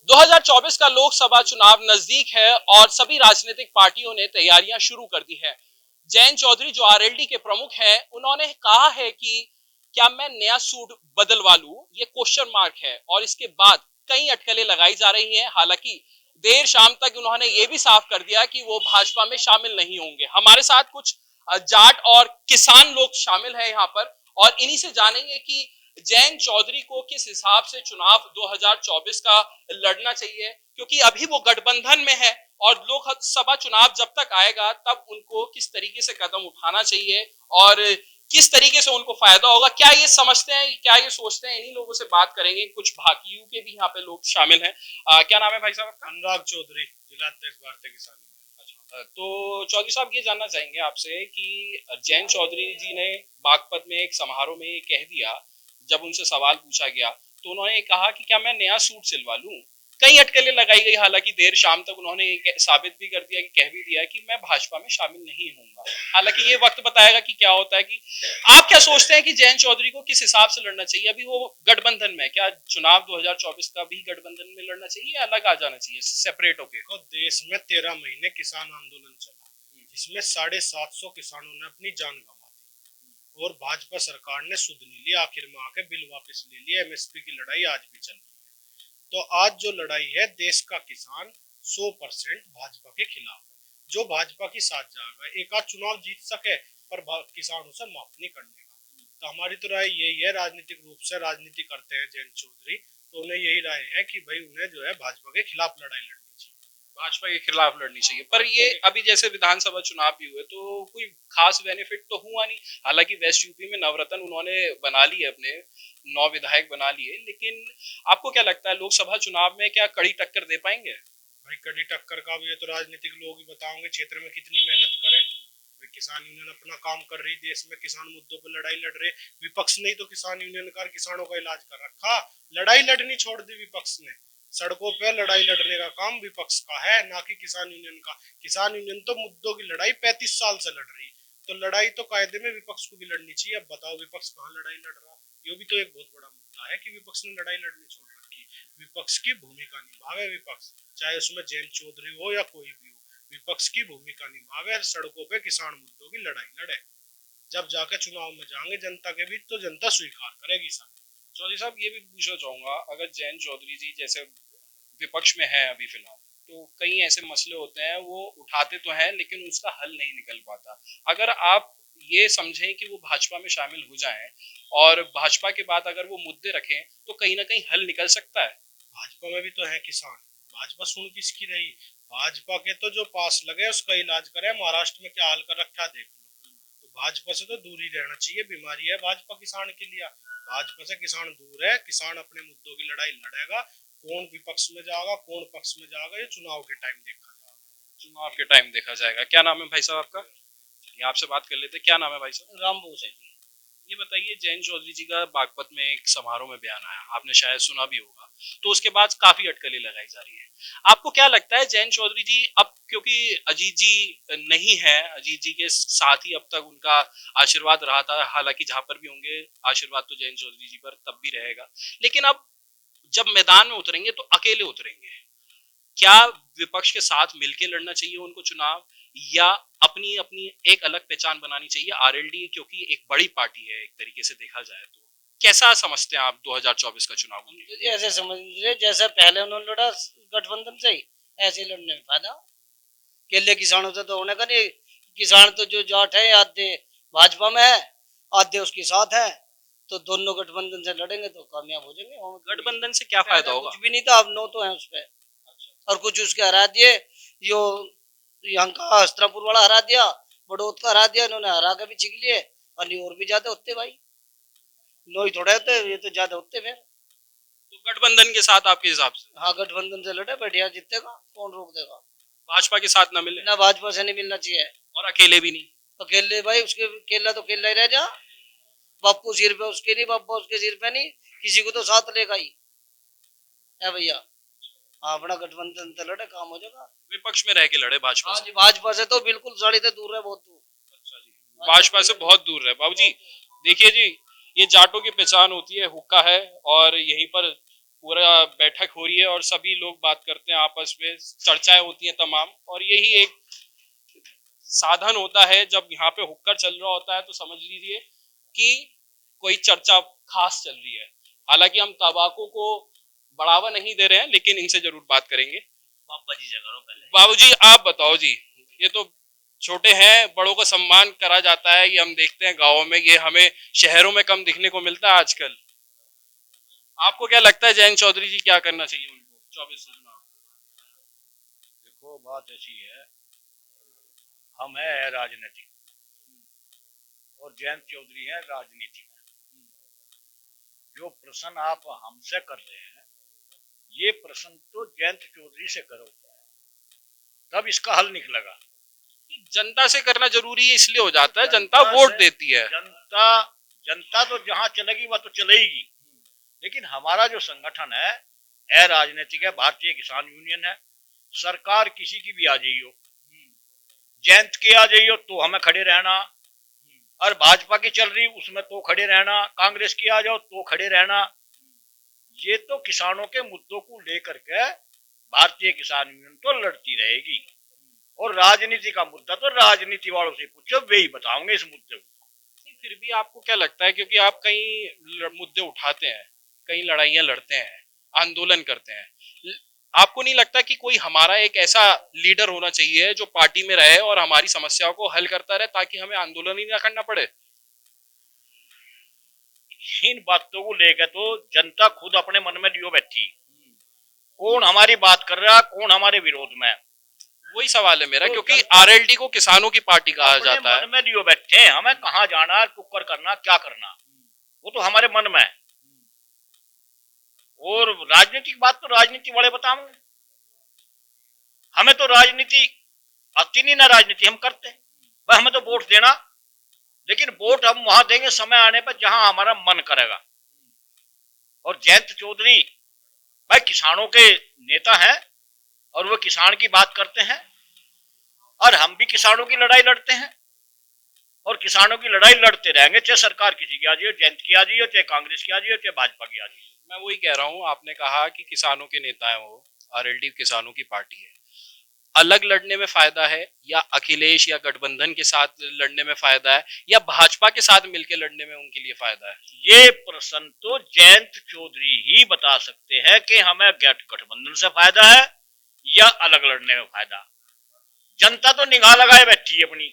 2024 का लोकसभा चुनाव नजदीक है और सभी राजनीतिक पार्टियों ने तैयारियां शुरू कर दी है। जयंत चौधरी जो आरएलडी के प्रमुख हैं, उन्होंने कहा है कि क्या मैं नया सूट बदलवा लूं, ये क्वेश्चन मार्क है और इसके बाद कई अटकलें लगाई जा रही हैं। हालांकि देर शाम तक उन्होंने ये भी साफ कर दिया कि वो भाजपा में शामिल नहीं होंगे। हमारे साथ कुछ जाट और किसान लोग शामिल हैं यहाँ पर और इन्हीं से जानेंगे कि जयंत चौधरी को किस हिसाब से चुनाव 2024 का लड़ना चाहिए, क्योंकि अभी वो गठबंधन में है और लोकसभा चुनाव जब तक आएगा तब उनको किस तरीके से कदम उठाना चाहिए और किस तरीके से उनको फायदा होगा। क्या ये समझते हैं, क्या ये सोचते हैं, इन्हीं लोगों से बात करेंगे। कुछ भाकियों के भी यहाँ पे लोग शामिल हैं। क्या नाम है भाई साहब आपका? अनुराग चौधरी, जिला अध्यक्ष भारतीय किसान। तो चौधरी साहब ये जानना चाहेंगे आपसे कि जयंत चौधरी जी ने बागपत में एक समारोह में ये कह दिया, जब उनसे सवाल पूछा गया तो उन्होंने कहा कि क्या मैं नया सूट सिलवा लूं। कई अटकलें लगाई गई, हालांकि देर शाम तक उन्होंने ये साबित भी कर दिया कि कह भी दिया कि मैं भाजपा में शामिल नहीं होऊंगा। हालांकि ये वक्त बताएगा कि क्या होता है। कि आप क्या सोचते हैं कि जयंत चौधरी को किस हिसाब से लड़ना चाहिए? अभी वो गठबंधन में, क्या चुनाव 2024 का भी गठबंधन में लड़ना चाहिए या अलग आ जाना चाहिए सेपरेट होके? तो देश में 13 महीने किसान आंदोलन चला, जिसमें 750 किसानों ने अपनी जान गंवा दी और भाजपा सरकार ने सुध नहीं लिया, आखिर में आके बिल वापस ले लिया। एमएसपी की लड़ाई आज भी चल रही है। तो आज जो लड़ाई है, देश का किसान 100% भाजपा के खिलाफ है। जो भाजपा की साथ जाएगा, एक आध चुनाव जीत सके पर किसान उसे माफ नहीं करने का। तो हमारी तो राय यही है, राजनीतिक रूप से राजनीति करते हैं जयंत चौधरी, तो उन्हें यही राय है कि भाई उन्हें जो है भाजपा के खिलाफ लड़ाई लड़नी चाहिए। भाजपा के खिलाफ लड़नी चाहिए। पर ये अभी जैसे विधानसभा चुनाव भी हुए तो कोई खास बेनिफिट तो हुआ नहीं। हालांकि वेस्ट यूपी में नवरत्न उन्होंने बना लिए, अपने 9 विधायक बना लिए, लेकिन आपको क्या लगता है लोकसभा चुनाव में क्या कड़ी टक्कर दे पाएंगे? भाई कड़ी टक्कर का भी ये तो राजनीतिक लोग ही बताओगे, क्षेत्र में कितनी मेहनत करें। किसान यूनियन अपना काम कर रही, देश में किसान मुद्दों पर लड़ाई लड़ रहे। विपक्ष ने तो किसान यूनियन का, किसानों का इलाज कर रखा, लड़ाई लड़नी छोड़ दी विपक्ष ने। सड़कों पे लड़ाई लड़ने का काम विपक्ष का है, ना कि किसान यूनियन का। किसान यूनियन तो मुद्दों की लड़ाई 35 साल से लड़ रही, तो लड़ाई तो कायदे में विपक्ष को भी लड़नी चाहिए। अब बताओ विपक्ष कहाँ लड़ाई लड़ रहा? ये भी तो एक बहुत बड़ा मुद्दा है कि विपक्ष ने लड़ाई लड़नी छोड़ रखी। विपक्ष की भूमिका निभावे विपक्ष, चाहे उसमें जयंत चौधरी हो या कोई भी हो, विपक्ष की भूमिका निभावे, सड़कों पे किसान मुद्दों की लड़ाई लड़े। जब जाके चुनाव में जाएंगे जनता के बीच तो जनता स्वीकार करेगी सब। चौधरी साहब ये भी पूछना चाहूंगा, अगर जयंत चौधरी जी जैसे विपक्ष में है अभी फिलहाल, तो कई ऐसे मसले होते हैं वो उठाते तो हैं लेकिन उसका हल नहीं निकल पाता। अगर आप ये समझें कि वो भाजपा में शामिल हो जाएं और भाजपा के बाद अगर वो मुद्दे रखें तो कहीं ना कहीं हल निकल सकता है। भाजपा में भी तो है किसान, भाजपा सुन किसकी रही? भाजपा के तो जो पास लगे उसका इलाज करे। महाराष्ट्र में क्या हाल कर रखा देख लो। तो भाजपा से तो दूर ही रहना चाहिए, बीमारी है भाजपा किसान के लिए। भाजपा से किसान दूर है, किसान अपने मुद्दों की लड़ाई लड़ेगा। कौन विपक्ष में जाएगा, कौन पक्ष में जाएगा, ये चुनाव के टाइम देखा जाएगा। चुनाव के टाइम देखा जाएगा। क्या नाम है भाई साहब आपका? आपसे बात कर लेते। क्या नाम है भाई साहब? रामबोस है। ये बताइए, जयंत चौधरी जी का बागपत में एक समारोह में बयान आया, आपने शायद सुना भी होगा, तो उसके बाद काफी अटकलें लगाई जा रही है। आपको क्या लगता है जयंत चौधरी जी अब, क्योंकि अजीत जी नहीं है, अजीत जी के साथ ही अब तक उनका आशीर्वाद रहा था, हालांकि जहां पर भी होंगे आशीर्वाद तो जयंत चौधरी जी पर तब भी रहेगा, लेकिन अब जब मैदान में उतरेंगे तो अकेले उतरेंगे। क्या विपक्ष के साथ मिलकर लड़ना चाहिए उनको चुनाव, या अपनी अपनी एक अलग पहचान बनानी चाहिए? आरएलडी क्योंकि एक बड़ी पार्टी है एक तरीके से देखा जाए तो, कैसा समझते हैं आप 2024 का चुनाव? ऐसे समझ रहे जैसे पहले उन्होंने लड़ा गठबंधन से ही, ऐसे लड़ने में फायदा। केले किसानों से तो होने का नहीं। किसान तो जो जाट है आधे भाजपा में है, आधे उसके साथ है, तो दोनों गठबंधन से लड़ेंगे तो कामयाब हो जाएंगे। गठबंधन से क्या फायदा होगा? कुछ भी नहीं था, अब 9 तो है उस पर। और कुछ उसके हरा दिए, यो यहाँ का अस्त्रापुर वाला हरा दिया, बड़ौद का हरा दिया, इन्होंने हरा के भी छिक लिए। और भी ज्यादा होते भाई, 9 ही थोड़े होते, ये तो ज्यादा होते फिर। तो गठबंधन के साथ आपके हिसाब से? हाँ, गठबंधन से लड़े, बढ़िया जीतेगा, कौन रोक देगा? भाजपा के साथ ना मिले? ना, भाजपा से नहीं मिलना चाहिए। और अकेले भी नहीं? अकेले भाई उसके केला तो केला ही रह जा। बापू सिर पे उसके नहीं, बापू उसके सिर पे नहीं, किसी को तो साथ लेगा ही है भैया। अपना गठबंधन से लड़े, काम हो जाएगा। विपक्ष में रह के लड़े भाजपा से? भाजपा से तो बिल्कुल साड़ी से दूर है, बहुत दूर। अच्छा जी, भाजपा से बहुत दूर है। बाबूजी देखिए जी, ये जाटों की पहचान होती है, हुक्का है, और यहीं पर पूरा बैठक हो रही है और सभी लोग बात करते हैं, आपस में चर्चाएं होती हैं तमाम, और यही एक साधन होता है। जब यहाँ पे हुक्का चल रहा होता है तो समझ लीजिए कि कोई चर्चा खास चल रही है। हालांकि हम तंबाकू को बढ़ावा नहीं दे रहे हैं, लेकिन इनसे जरूर बात करेंगे। बाबा जी से करो पहले। बाबूजी आप बताओ जी, ये तो छोटे हैं, बड़ों का सम्मान करा जाता है, ये हम देखते हैं गाँव में, ये हमें शहरों में कम दिखने को मिलता है आजकल। आपको क्या लगता है जयंत चौधरी जी क्या करना चाहिए उनको 24 चुनाव? देखो बात ऐसी है, हम है राजनीति और जयंत चौधरी है राजनीति में। जो प्रश्न आप हमसे कर रहे हैं, ये प्रश्न तो जयंत चौधरी से करो, तब इसका हल निकलेगा। जनता से करना जरूरी है, इसलिए हो जाता है, जनता वोट देती है। जनता तो जहां चलेगी वह तो चलेगी, लेकिन हमारा जो संगठन है राजनीतिक है, भारतीय किसान यूनियन है। सरकार किसी की भी आ जाइए हो, जयंत की आ जाइए तो हमें खड़े रहना, और भाजपा की चल रही उसमें तो खड़े रहना, कांग्रेस की आ जाओ तो खड़े रहना। ये तो किसानों के मुद्दों को लेकर के भारतीय किसान यूनियन तो लड़ती रहेगी, और राजनीति का मुद्दा तो राजनीति वालों से पूछो, वे ही बताओगे इस मुद्दे को। फिर भी आपको क्या लगता है, क्योंकि आप कई मुद्दे उठाते हैं, कई लड़ाइयां लड़ते हैं, आंदोलन करते हैं, आपको नहीं लगता कि कोई हमारा एक ऐसा लीडर होना चाहिए जो पार्टी में रहे और हमारी समस्याओं को हल करता रहे, ताकि हमें आंदोलन ही ना करना पड़े? इन बातों को लेकर तो जनता खुद अपने मन में लियो बैठी, कौन हमारी बात कर रहा, कौन हमारे विरोध में। वही सवाल है मेरा, क्योंकि आरएलडी को किसानों की पार्टी कहा जाता है। मन में लियो बैठे, हमें कहाँ जाना, कुकर करना, क्या करना, वो तो हमारे मन में है। और राजनीतिक बात तो राजनीति वाले बताओगे, हमें तो राजनीति आती नहीं, ना राजनीति हम करते। भाई हमें तो वोट देना, लेकिन वोट हम वहां देंगे समय आने पर जहां हमारा मन करेगा। और जयंत चौधरी भाई किसानों के नेता हैं, और वो किसान की बात करते हैं, और हम भी किसानों की लड़ाई लड़ते हैं, और किसानों की लड़ाई लड़ते रहेंगे, चाहे सरकार किसी की आ जाए, जयंत की आ जाए, चाहे कांग्रेस की आ जाए, चाहे भाजपा की आ जाए। मैं वही कह रहा हूँ, आपने कहा कि किसानों के नेता है वो, आरएलडी किसानों की पार्टी है। अलग लड़ने में फायदा है, या अखिलेश या गठबंधन के साथ लड़ने में फायदा है, या भाजपा के साथ मिलकर लड़ने में उनके लिए फायदा है? ये प्रश्न तो जयंत चौधरी ही बता सकते हैं कि हमें गठबंधन से फायदा है या अलग लड़ने में फायदा। जनता तो निगाह लगाए बैठी है अपनी,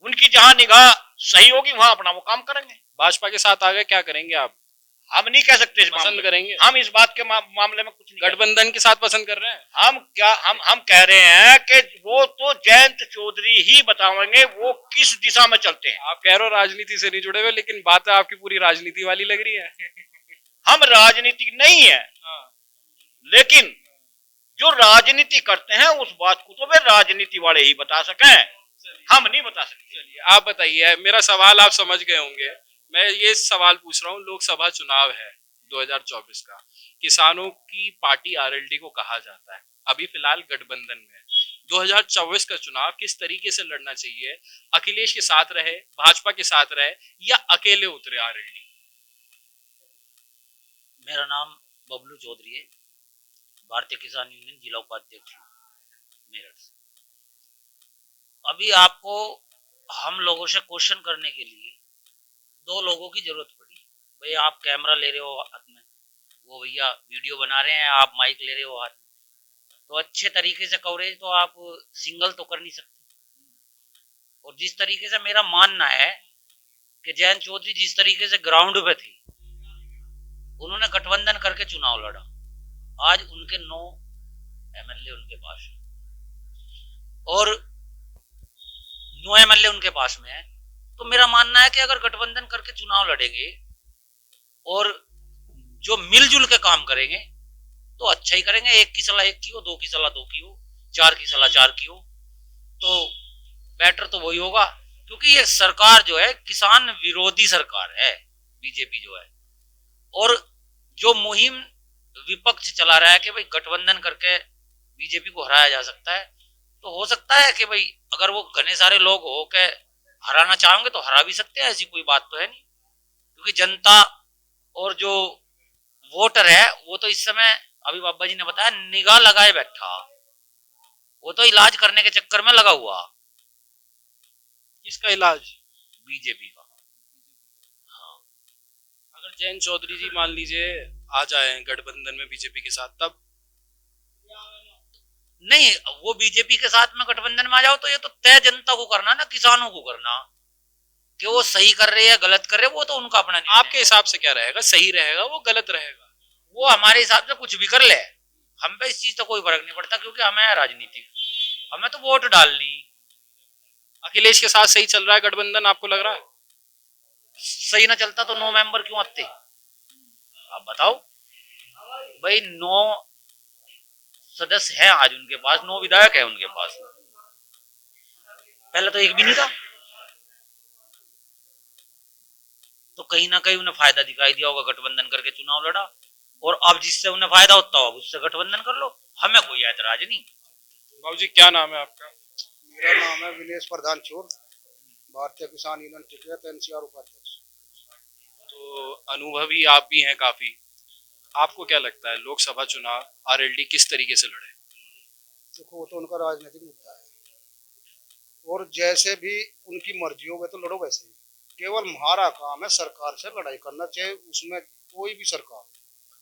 उनकी जहां निगाह सही होगी वहां अपना वो काम करेंगे। भाजपा के साथ आगे क्या करेंगे आप? हम नहीं कह सकते, पसंद करेंगे हम इस बात के मामले में कुछ नहीं। गठबंधन के साथ पसंद कर रहे हैं हम कह रहे हैं कि वो तो जयंत चौधरी ही बताएंगे वो किस दिशा में चलते हैं। आप कह रहे हो राजनीति से नहीं जुड़े हुए, लेकिन बात आपकी पूरी राजनीति वाली लग रही है। हम राजनीतिक नहीं है, लेकिन जो राजनीति करते हैं उस बात को तो वे राजनीति वाले ही बता सकें, हम नहीं बता सकते। चलिए आप बताइए, मेरा सवाल आप समझ गए होंगे। मैं ये सवाल पूछ रहा हूँ, लोकसभा चुनाव है 2024 का, किसानों की पार्टी आरएलडी को कहा जाता है, अभी फिलहाल गठबंधन में है। 2024 का चुनाव किस तरीके से लड़ना चाहिए? अखिलेश के साथ रहे, भाजपा के साथ रहे, या अकेले उतरे आरएलडी? मेरा नाम बबलू चौधरी है, भारतीय किसान यूनियन जिला उपाध्यक्ष मेरठ से। अभी आपको हम लोगों से क्वेश्चन करने के लिए दो लोगों की जरूरत पड़ी। भाई आप कैमरा ले रहे हो हाथ में, वो भैया वीडियो बना रहे हैं, आप माइक ले रहे हो हाथ में, तो अच्छे तरीके से कवरेज तो आप सिंगल तो कर नहीं सकते। और जिस तरीके से मेरा मानना है कि जयंत चौधरी जिस तरीके से ग्राउंड पे थे, उन्होंने गठबंधन करके चुनाव लड़ा, आज उनके 9 एमएलए उनके पास है, और 9 एमएलए उनके पास में है। तो मेरा मानना है कि अगर गठबंधन करके चुनाव लड़ेंगे और जो मिलजुल के काम करेंगे तो अच्छा ही करेंगे। एक की सलाह एक की हो, दो की सलाह दो की हो, चार की सलाह चार की हो, तो बेटर तो वही होगा। क्योंकि ये सरकार जो है किसान विरोधी सरकार है, बीजेपी जो है, और जो मुहिम विपक्ष चला रहा है कि भाई गठबंधन करके बीजेपी को हराया जा सकता है, तो हो सकता है कि भाई अगर वो घने सारे लोग हो के हराना चाहेंगे तो हरा भी सकते हैं, ऐसी कोई बात तो है नहीं। क्योंकि जनता और जो वोटर है वो तो इस समय अभी बाबा जी ने बताया निगाह लगाए बैठा, वो तो इलाज करने के चक्कर में लगा हुआ। किसका इलाज? बीजेपी का। अगर जयंत चौधरी जी मान लीजिए आ जाए गठबंधन में बीजेपी के साथ, तब नहीं, वो बीजेपी के साथ में गठबंधन में आ जाओ तो ये तो तय जनता को करना ना, किसानों को करना, कि वो सही कर रहे हैं गलत कर रहे हैं वो तो उनका अपना निर्णय। आपके हिसाब से क्या रहेगा? सही रहेगा वो, गलत रहेगा वो हमारे हिसाब से कुछ भी कर ले, हम पे इस चीज तो कोई फर्क नहीं पड़ता, क्योंकि हमें है राजनीति, हमें तो वोट डालनी। अखिलेश के साथ सही चल रहा है गठबंधन, आपको लग रहा है? सही ना चलता तो 9 मेंबर क्यों आते? आप बताओ भाई, 9 सदस्य हैं आज उनके पास, 9 विधायक है उनके पास, पहले तो एक भी नहीं था। तो कहीं ना कहीं उन्हें फायदा दिखाई दिया होगा, गठबंधन करके चुनाव लड़ा, और अब जिससे उन्हें फायदा होता हो उससे गठबंधन कर लो, हमें कोई ऐतराज नहीं। बाबू जी क्या नाम है आपका? मेरा नाम है विनेश प्रधान चोर, भारतीय किसान यूनियन टिकट एनसीआर उपाध्यक्ष। तो अनुभवी आप भी हैं काफी, आपको क्या लगता है लोकसभा चुनाव आरएलडी किस तरीके से लड़े? देखो वो तो उनका राजनीतिक मुद्दा है, और जैसे भी उनकी मर्जी हो वह तो लड़ो वैसे ही। केवल हमारा काम है सरकार से लड़ाई करना, चाहे उसमें कोई भी सरकार।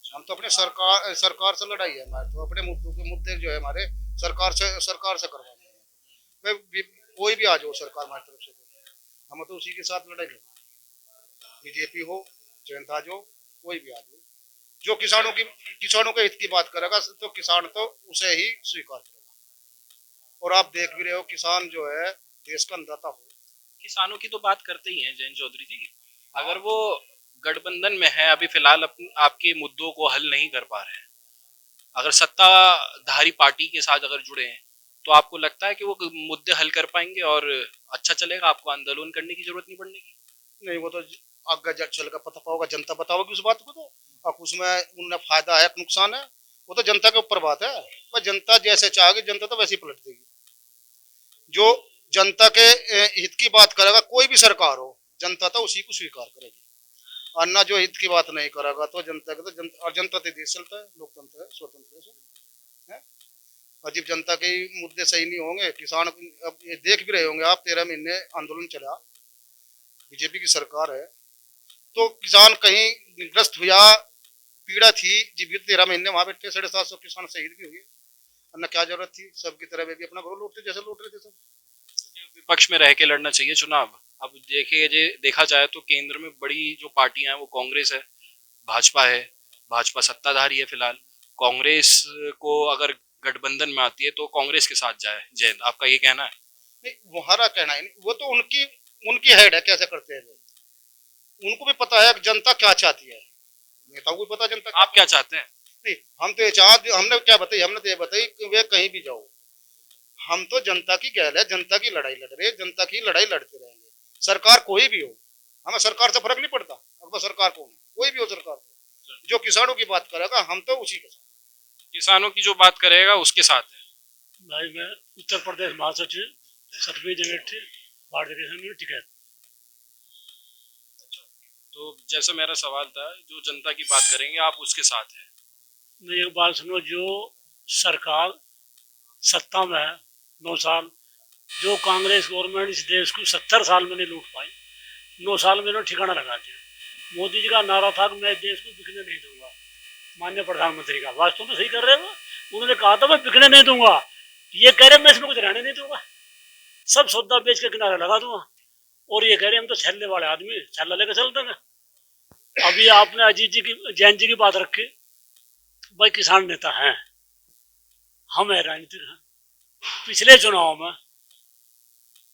हम तो अपने सरकार से लड़ाई है हमारे, तो अपने मुद्दे जो है हमारे सरकार से करवाने हैं। कोई भी आ जाओ सरकार हमारी तरफ से, तो हम तो उसी के साथ लड़ाई करेंगे। बीजेपी हो, जनता जो कोई भी आ जाओ, जो किसानों के हित की बात करेगा तो किसान तो उसे ही स्वीकार करेगा। और आप देख भी रहे हो किसान जो है देश का अन्नदाता हो। किसानों की तो बात करते ही हैं जयंत चौधरी जी, अगर वो गठबंधन में है अभी फिलहाल आपके मुद्दों को हल नहीं कर पा रहे हैं, अगर सत्ताधारी पार्टी के साथ अगर जुड़े हैं, तो आपको लगता है कि वो मुद्दे हल कर पाएंगे और अच्छा चलेगा, आपको आंदोलन करने की जरूरत नहीं पड़ेगी? नहीं, वो तो आगे जब चलेगा पता पाओगा, जनता बताओगी उस बात को। तो अब उसमें उन्हें फायदा है नुकसान है, वो तो जनता के ऊपर बात है। पर जनता जैसे चाहेगी जनता तो वैसे ही पलट देगी। जो जनता के हित की बात करेगा कोई भी सरकार हो, जनता तो उसी को स्वीकार करेगी। और ना जो हित की बात नहीं करेगा तो जनता के तो और जनता से देश चलता है, लोकतंत्र है, स्वतंत्र है। और जब जनता के मुद्दे सही नहीं होंगे, किसान अब ये देख भी रहे होंगे आप, 13 महीने आंदोलन चला, बीजेपी की सरकार है, तो किसान कहीं ग्रस्त हुआ, पीड़ा थी, जीवित 13 महीने वहां बैठे, 750 किसान शहीद भी हुए, और न क्या जरूरत थी, सबकी तरह वे भी अपना घर लूटते जैसे लूट रहे थे सब। विपक्ष में रह के लड़ना चाहिए चुनाव? अब देखा जाए तो केंद्र में बड़ी जो पार्टियां हैं वो कांग्रेस है, भाजपा है, भाजपा सत्ताधारी है फिलहाल। कांग्रेस को अगर गठबंधन में आती है तो कांग्रेस के साथ जाए, जयंत आपका ये कहना है? नहीं, हमारा कहना है नहीं, वो तो उनकी हेड है, कैसे करते हैं उनको भी पता है जनता क्या चाहती है, नेताओं को भी पता जनता। आप क्या चाहते हैं? नहीं, हम तो ये चाहते, हमने क्या बताई, हमने तो ये बताई कि वे कहीं भी जाओ, हम तो जनता की गैल है, जनता की लड़ाई लड़ रहे, जनता की लड़ाई लड़ते रहेंगे, सरकार कोई भी हो। हमें सरकार से फर्क नहीं पड़ता, अगर सरकार कौन है, कोई भी हो सरकार, जो किसानों की बात करेगा हम तो उसी के साथ। किसानों की जो बात करेगा उसके साथ है। भाई मैं उत्तर प्रदेश महासचिव सतबीर जनेठी, भारतीय किसान यूनियन टिकट। तो जैसा मेरा सवाल था, जो जनता की बात करेंगे आप उसके साथ है? मेरी एक बात सुनो, जो सरकार सत्ता में है 9 साल, जो कांग्रेस गवर्नमेंट इस देश को 70 साल में नहीं लूट पाई, 9 साल में इन्होंने ठिकाना लगा दिया। मोदी जी का नारा था कि मैं देश को बिकने नहीं दूंगा, माननीय प्रधानमंत्री का, वास्तव में सही कर रहे हो, उन्होंने कहा था मैं बिकने नहीं दूंगा, ये कह रहे मैं इसमें कुछ रहने नहीं दूंगा, सब सौदा बेच के किनारे लगा दूंगा, और ये कह रहे हम तो छल्ले वाले आदमी, छल्ला लेकर चल देंगे। अभी आपने अजीत जी की, जैन जी की बात रखी, भाई किसान नेता हैं, हम है राजनीतिक हैं। पिछले चुनाव में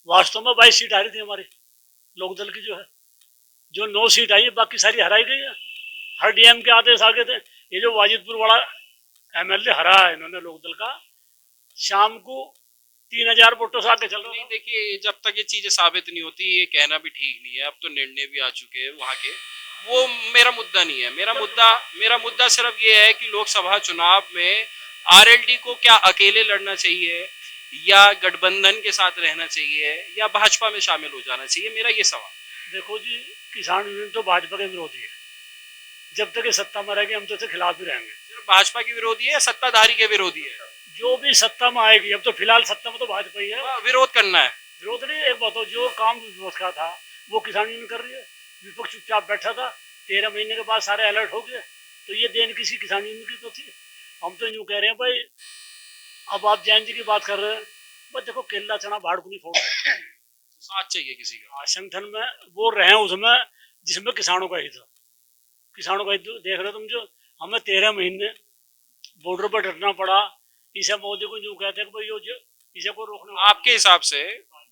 वास्तव में 22 सीट आ रही थी हमारी लोकदल की, जो 9 सीट आई है बाकी सारी हराई गई है, हर डीएम के आदेश आगे थे। ये जो वाजिदपुर वाला एमएलए हरा है इन्होंने लोकदल का, शाम को 3000 वोटों से आगे चल रहा। नहीं देखिए, जब तक ये चीजें साबित नहीं होती ये कहना भी ठीक नहीं है। अब तो निर्णय भी आ चुके हैं वहां के, वो मेरा मुद्दा नहीं है। मेरा मुद्दा सिर्फ ये है कि लोकसभा चुनाव में आरएलडी को क्या अकेले लड़ना चाहिए या गठबंधन के साथ रहना चाहिए या भाजपा में शामिल हो जाना चाहिए, मेरा ये सवाल। देखो जी, किसान यूनियन तो भाजपा के विरोधी है, जब तक ये सत्ता में रहेगी हम तो इसके खिलाफ ही रहेंगे। सिर्फ भाजपा की विरोधी है या सत्ताधारी के विरोधी है? जो भी सत्ता में आएगी, अब तो फिलहाल सत्ता में तो भाजपा ही है। विरोध करना है। विरोध नहीं, एक बताओ, जो काम विपक्ष का था वो किसान यूनियन कर रही है। विपक्ष चुपचाप बैठा था, 13 महीने के बाद सारे अलर्ट हो गए, तो ये देन किसी किसान यूनियन की तो थी। हम तो यूँ कह रहे हैं भाई, अब आप जैन जी की बात कर रहे हैं, बस देखो केला चना भाड़ को नहीं फोड़, साथ चाहिए किसी का। संगठन में वो रहे उसमें जिसमें किसानों का हित है। किसानों का हित देख रहे हो तुम, जो हमें 13 महीने बॉर्डर पर डरना पड़ा, इसे मोदी को जो कहते हैं भाई जो इसे को रोकना। आपके हिसाब से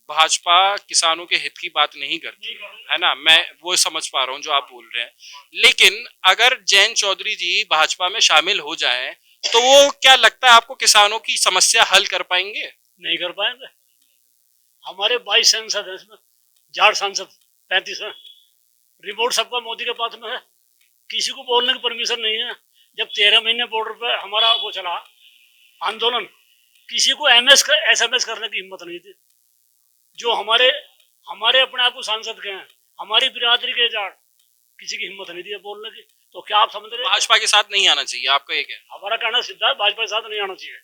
भाजपा किसानों के हित की बात नहीं करती है ना? मैं वो समझ पा रहा हूँ जो आप बोल रहे हैं, लेकिन अगर जयंत चौधरी जी भाजपा में शामिल हो जाएं तो वो क्या लगता है आपको किसानों की समस्या हल कर पाएंगे? नहीं कर पाएंगे। हमारे 22 सांसद है, इसमें झाड़ सांसद 35 है, रिपोर्ट सबका मोदी के पास में है, किसी को बोलने की परमिशन नहीं है। जब 13 महीने बॉर्डर पे हमारा वो चला आंदोलन, किसी को SMS करने की हिम्मत नहीं थी। जो हमारे अपने आप को सांसद के हैं, हमारी बिरादरी के जाट, किसी की हिम्मत नहीं थी बोलने की। तो क्या आप समझ रहे हैं? भाजपा के साथ नहीं आना चाहिए, आपका ये कहना? हमारा कहना सीधा है, भाजपा के साथ नहीं आना चाहिए।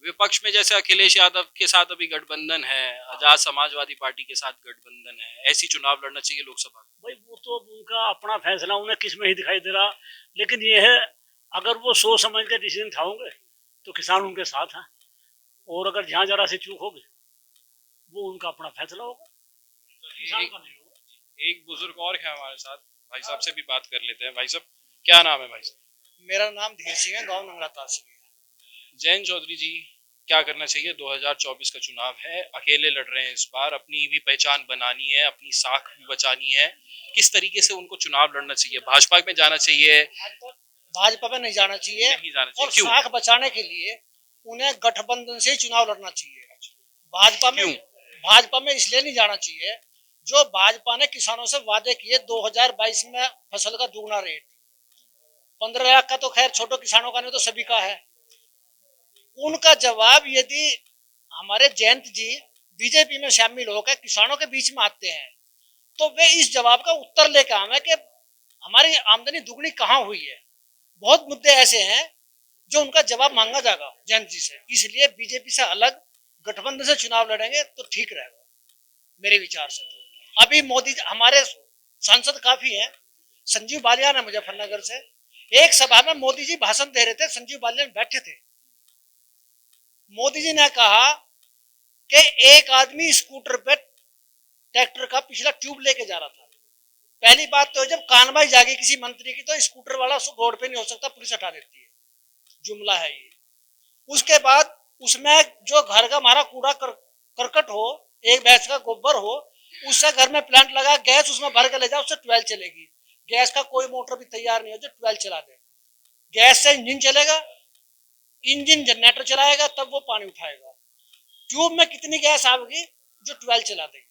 विपक्ष में जैसे अखिलेश यादव के साथ अभी गठबंधन है, आजाद समाजवादी पार्टी के साथ गठबंधन है, ऐसी चुनाव लड़ना चाहिए लोकसभा? भाई वो तो उनका अपना फैसला, उन्हें किस में ही दिखाई दे रहा, लेकिन ये है अगर वो सोच समझ के डिसीजन उठाओगे तो किसान उनके साथ हैं, और अगर जहाँ जरा से चूक होगी वो उनका अपना फैसला होगा, किसान का नहीं होगा। एक बुजुर्ग और है हमारे साथ, भाई साहब से भी बात कर लेते हैं। भाई साहब, क्या नाम है भाई साहब? मेरा नाम धीर सिंह है, गाँव नंगरातार से। जयंत चौधरी जी, क्या करना चाहिए? 2024 का चुनाव है, अकेले लड़ रहे हैं इस बार, अपनी भी पहचान बनानी है, अपनी साख भी बचानी है, किस तरीके से उनको चुनाव लड़ना चाहिए? भाजपा में जाना चाहिए? भाजपा में नहीं जाना चाहिए, नहीं जाना चाहिए। और क्यों? साख बचाने के लिए उन्हें गठबंधन से ही चुनाव लड़ना चाहिए। भाजपा में इसलिए नहीं जाना चाहिए, जो भाजपा ने किसानों से वादे किए 2022 में फसल का दुगना रेट, 15 लाख का तो खैर छोटे किसानों का नहीं तो सभी का है। उनका जवाब यदि हमारे जयंत जी बीजेपी में शामिल होकर किसानों के बीच में आते हैं तो वे इस जवाब का उत्तर लेकर आवे कि हमारी आमदनी दुगनी कहाँ हुई है। बहुत मुद्दे ऐसे हैं जो उनका जवाब मांगा जाएगा जयंत जी से, इसलिए बीजेपी से अलग गठबंधन से चुनाव लड़ेंगे तो ठीक रहेगा मेरे विचार से। तो अभी मोदी हमारे सांसद काफी हैं, संजीव बालियान है मुजफ्फरनगर से, एक सभा में मोदी जी भाषण दे रहे थे, संजीव बालियान बैठे थे, मोदी जी ने कहा कि एक आदमी स्कूटर पे ट्रैक्टर का पिछला ट्यूब लेके जा रहा था। पहली बात तो जब कानवाई जागी किसी मंत्री की तो स्कूटर वाला रोड पे नहीं हो सकता, पुलिस हटा देती है, जुमला है ये। उसके बाद उसमें जो घर का हमारा कूड़ा करकट हो, एक भैंस का गोबर हो, उससे घर में प्लांट लगा, गैस उसमें भर के ले जाओ, उससे 12 चलेगी। गैस का कोई मोटर भी तैयार नहीं हो जो 12 चला दे। गैस से इंजन चलेगा, इंजन जनरेटर चलाएगा तब वो पानी उठाएगा। ट्यूब में कितनी गैस आएगी जो 12 चला देगी।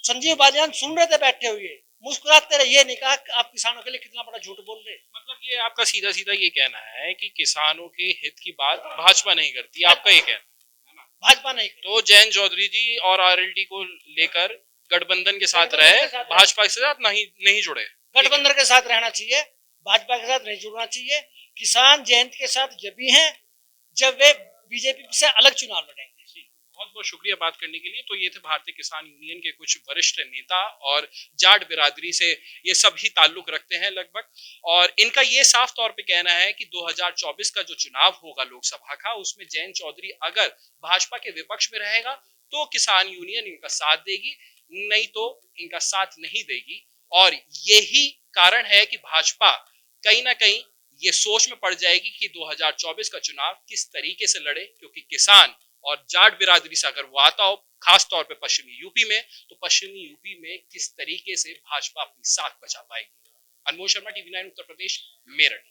संजीव बालियान सुन रहे थे बैठे हुए, मुस्कुराते रहे, ये नहीं कहा कि आप किसानों के लिए कितना बड़ा झूठ बोल रहे। मतलब ये आपका सीधा सीधा ये कहना है कि किसानों के हित की बात भाजपा नहीं करती, आपका ये कहना है ना? भाजपा नहीं। तो जयंत चौधरी जी और आरएलडी को लेकर गठबंधन के साथ रहे, भाजपा के साथ नहीं जुड़े। गठबंधन के साथ रहना चाहिए, भाजपा के साथ नहीं जुड़ना चाहिए। किसान जयंत के साथ जब भी हैं जब वे बीजेपी से अलग चुनाव लड़ेंगे। बहुत बहुत शुक्रिया बात करने के लिए। तो ये थे भारतीय किसान यूनियन के कुछ वरिष्ठ नेता और जाट बिरादरी से ये सभी ताल्लुक रखते हैं लगभग, और इनका ये साफ तौर पे कहना है कि 2024 का जो चुनाव होगा लोकसभा का, उसमें जयंत चौधरी अगर भाजपा के विपक्ष में रहेगा तो किसान यूनियन इनका साथ देगी, नहीं तो इनका साथ नहीं देगी। और यही कारण है कि भाजपा कहीं ना कहीं ये सोच में पड़ जाएगी कि 2024 का चुनाव किस तरीके से लड़े, क्योंकि किसान और जाट बिरादरी से अगर वो आता हो, खास तौर पे पश्चिमी यूपी में, तो पश्चिमी यूपी में किस तरीके से भाजपा अपनी साख बचा पाएगी। अनमोल शर्मा, TV9 उत्तर प्रदेश, मेरठ।